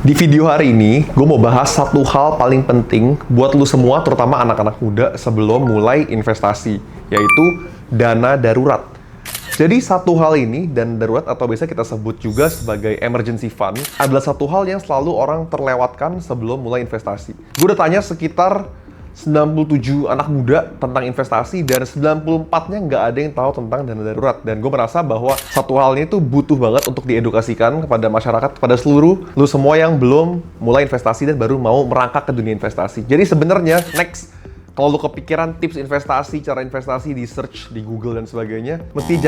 Di video hari ini, gue mau bahas satu hal paling penting buat lu semua, terutama anak-anak muda sebelum mulai investasi, yaitu dana darurat. Jadi satu hal ini, dana darurat atau biasa kita sebut juga sebagai emergency fund, adalah satu hal yang selalu orang terlewatkan sebelum mulai investasi. Gue udah tanya sekitar 97 anak muda tentang investasi dan 94-nya nggak ada yang tahu tentang dana darurat. Dan gue merasa bahwa satu hal ini tuh butuh banget untuk diedukasikan kepada masyarakat, kepada seluruh lu semua yang belum mulai investasi dan baru mau merangkak ke dunia investasi. Jadi sebenarnya next, kalau lu kepikiran tips investasi, cara investasi di search di Google dan sebagainya, mesti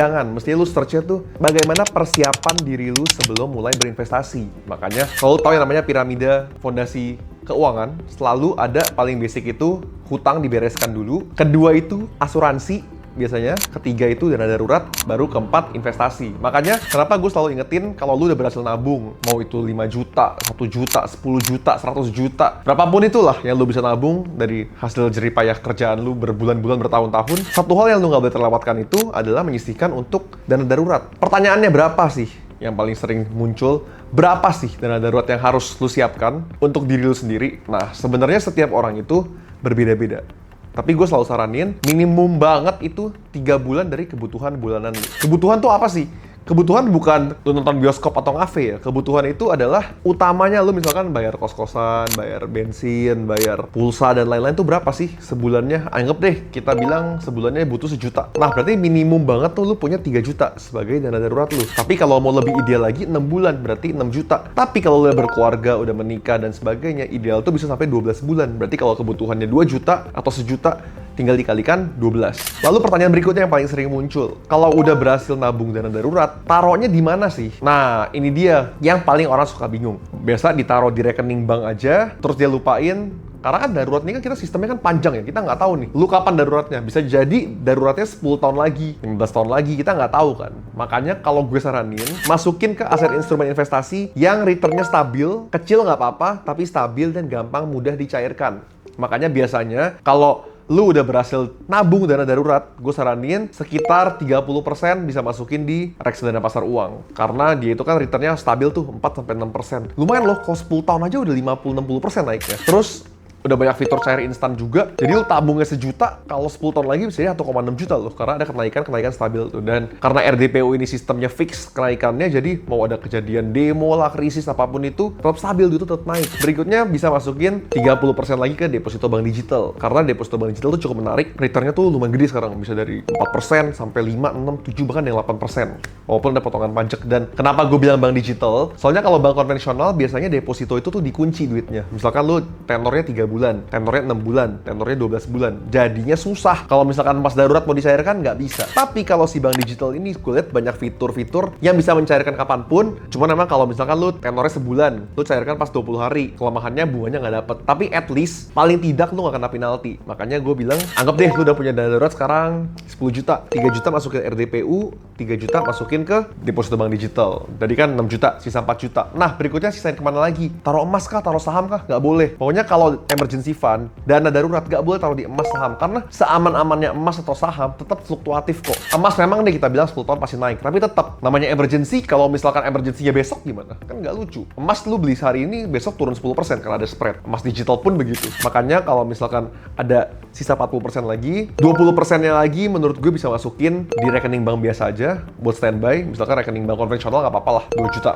lu search-nya tuh bagaimana persiapan diri lu sebelum mulai berinvestasi. Makanya kalau lu tahu yang namanya piramida fondasi keuangan, selalu ada paling basic itu hutang dibereskan dulu, kedua itu asuransi biasanya, ketiga itu dana darurat, baru keempat investasi. Makanya kenapa gue selalu ingetin kalau lu udah berhasil nabung, mau itu 5 juta, 1 juta, 10 juta, 100 juta, berapapun itulah yang lu bisa nabung dari hasil jeripayah kerjaan lu berbulan-bulan, bertahun-tahun, satu hal yang lu nggak boleh terlewatkan itu adalah menyisihkan untuk dana darurat. Pertanyaannya berapa sih yang paling sering muncul? Berapa sih dana darurat yang harus lu siapkan untuk diri lu sendiri? Nah, sebenarnya setiap orang itu berbeda-beda. Tapi gue selalu saranin, minimum banget itu 3 bulan dari kebutuhan bulanan lu. Kebutuhan tuh apa sih? Kebutuhan bukan lu nonton bioskop atau ngafe ya. Kebutuhan itu adalah utamanya lu misalkan bayar kos-kosan, bayar bensin, bayar pulsa dan lain-lain tuh berapa sih sebulannya? Anggap deh kita bilang sebulannya butuh 1 juta. Nah, berarti minimum banget tuh lu punya 3 juta sebagai dana darurat lu. Tapi kalau mau lebih ideal lagi 6 bulan berarti 6 juta. Tapi kalau lu udah berkeluarga, udah menikah dan sebagainya, ideal tuh bisa sampai 12 bulan. Berarti kalau kebutuhannya 2 juta atau 1 juta, tinggal dikalikan 12. Lalu pertanyaan berikutnya yang paling sering muncul, kalau udah berhasil nabung dana darurat, taruhnya di mana sih? Nah, ini dia yang paling orang suka bingung. Biasa ditaruh di rekening bank aja, terus dia lupain. Karena kan darurat ini kan kita sistemnya kan panjang ya, kita nggak tahu nih, lu kapan daruratnya. Bisa jadi daruratnya 10 tahun lagi, 15 tahun lagi, kita nggak tahu kan. Makanya kalau gue saranin, masukin ke aset instrumen investasi yang returnnya stabil, kecil nggak apa-apa, tapi stabil dan gampang mudah dicairkan. Makanya biasanya kalau lu udah berhasil nabung dana darurat, gue saranin sekitar 30% bisa masukin di reksadana pasar uang. Karena dia itu kan returnnya stabil tuh 4-6%. Lumayan loh, kalau 10 tahun aja udah 50-60% naiknya. Terus udah banyak fitur cair instan juga. Jadi lu tabungnya 1 juta, kalau 10 tahun lagi bisa jadi 1,6 juta loh. Karena ada kenaikan stabil tuh. Dan karena RDPU ini sistemnya fix kenaikannya, jadi mau ada kejadian demo lah, krisis apapun itu, tetap stabil itu tetap naik. Berikutnya bisa masukin 30% lagi ke deposito bank digital. Karena deposito bank digital tuh cukup menarik. Returnnya tuh lumayan gede sekarang. Bisa dari 4% sampai 5, 6, 7, bahkan yang 8%. Walaupun ada potongan pajak. Dan kenapa gue bilang bank digital? Soalnya kalau bank konvensional biasanya deposito itu tuh dikunci duitnya. Misalkan lu tenornya 3 bulan, tenornya 6 bulan, tenornya 12 bulan. Jadinya susah. Kalau misalkan pas darurat mau dicairkan, nggak bisa. Tapi kalau si bank digital ini, gue lihat banyak fitur-fitur yang bisa mencairkan kapanpun. Cuma memang kalau misalkan lu tenornya sebulan, lu cairkan pas 20 hari. Kelemahannya bunganya nggak dapet. Tapi at least, paling tidak lu nggak kena penalti. Makanya gue bilang, anggap deh lu udah punya dana darurat sekarang 10 juta. 3 juta masukin RDPU, 3 juta masukin ke deposito bank digital. Jadi kan 6 juta, sisa 4 juta. Nah, berikutnya sisain kemana lagi? Taruh emas kah? Taruh saham kah? Nggak boleh. Pokoknya kalau emergency fund, dana darurat nggak boleh taruh di emas saham. Karena seaman-amannya emas atau saham tetap fluktuatif kok. Emas memang deh kita bilang 10 tahun pasti naik. Tapi tetap, namanya emergency, kalau misalkan emergency-nya besok gimana? Kan nggak lucu. Emas lu beli sehari ini, besok turun 10% karena ada spread. Emas digital pun begitu. Makanya kalau misalkan ada sisa 40% lagi, 20%-nya lagi menurut gue bisa masukin di rekening bank biasa aja buat standby. Misalkan rekening bank konvensional nggak apa-apa lah, 2 juta.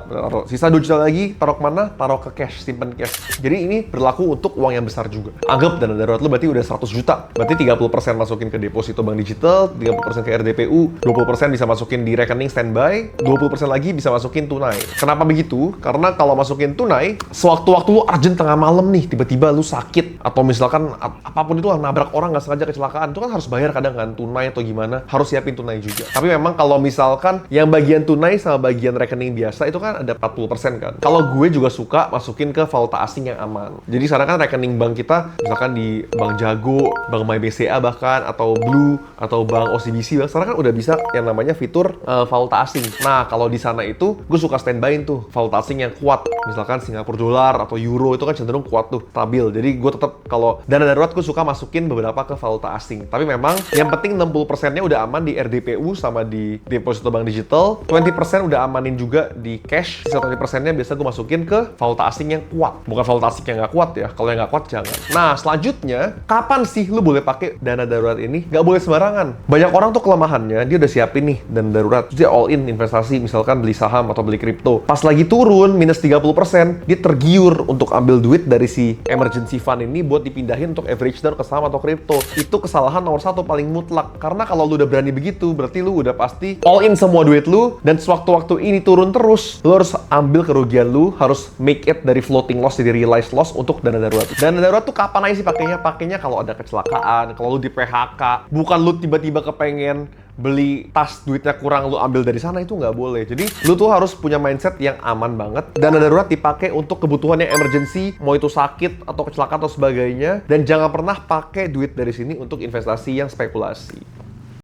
Sisa 2 juta lagi, taruh kemana? Taruh ke cash, simpen cash. Jadi ini berlaku untuk uang yang besar juga. Anggap dana darurat lu berarti udah 100 juta. Berarti 30% masukin ke deposito bank digital, 30% ke RDPU, 20% bisa masukin di rekening standby, 20% lagi bisa masukin tunai. Kenapa begitu? Karena kalau masukin tunai, sewaktu-waktu lu urgent tengah malam nih, tiba-tiba lu sakit, atau misalkan apapun itu lah, nabrak orang nggak sengaja kecelakaan, itu kan harus bayar kadang kan, tunai atau gimana, harus siapin tunai juga. Tapi memang kalau misalkan yang bagian tunai sama bagian rekening biasa itu kan ada 40% kan. Kalau gue juga suka masukin ke valuta asing yang aman. Jadi sekarang kan rekening bank bank kita, misalkan di Bank Jago, Bank MyBCA bahkan, atau Blue, atau Bank OCBC, sekarang kan udah bisa yang namanya fitur valuta asing. Nah, kalau di sana itu gue suka standby tuh valuta asing yang kuat. Misalkan Singapura dolar atau euro itu kan cenderung kuat tuh, stabil. Jadi gue tetap kalau dana darurat gue suka masukin beberapa ke valuta asing. Tapi memang yang penting 60%-nya udah aman di RDPU sama di deposito bank digital. 20% udah amanin juga di cash. Sisa 20%-nya biasa gue masukin ke valuta asing yang kuat. Bukan valuta asing yang nggak kuat ya. Kalau yang nggak kuat jangan. Nah, selanjutnya, kapan sih lu boleh pakai dana darurat ini? Nggak boleh sembarangan. Banyak orang tuh kelemahannya, dia udah siapin nih dana darurat. Terus dia all in investasi, misalkan beli saham atau beli kripto. Pas lagi turun, minus 30%, dia tergiur untuk ambil duit dari si emergency fund ini buat dipindahin untuk average down ke saham atau kripto. Itu kesalahan nomor satu paling mutlak. Karena kalau lu udah berani begitu, berarti lu udah pasti all in semua duit lu, dan sewaktu-waktu ini turun terus, lu harus ambil kerugian lu, harus make it dari floating loss jadi realized loss untuk dana darurat. Dana darurat tuh kapan aja sih pakainya? Pakainya kalau ada kecelakaan, kalau lu di PHK, bukan lu tiba-tiba kepengen beli tas duitnya kurang lu ambil dari sana, itu nggak boleh. Jadi lu tuh harus punya mindset yang aman banget. Dana darurat dipakai untuk kebutuhan yang emergency, mau itu sakit atau kecelakaan atau sebagainya, dan jangan pernah pakai duit dari sini untuk investasi yang spekulasi.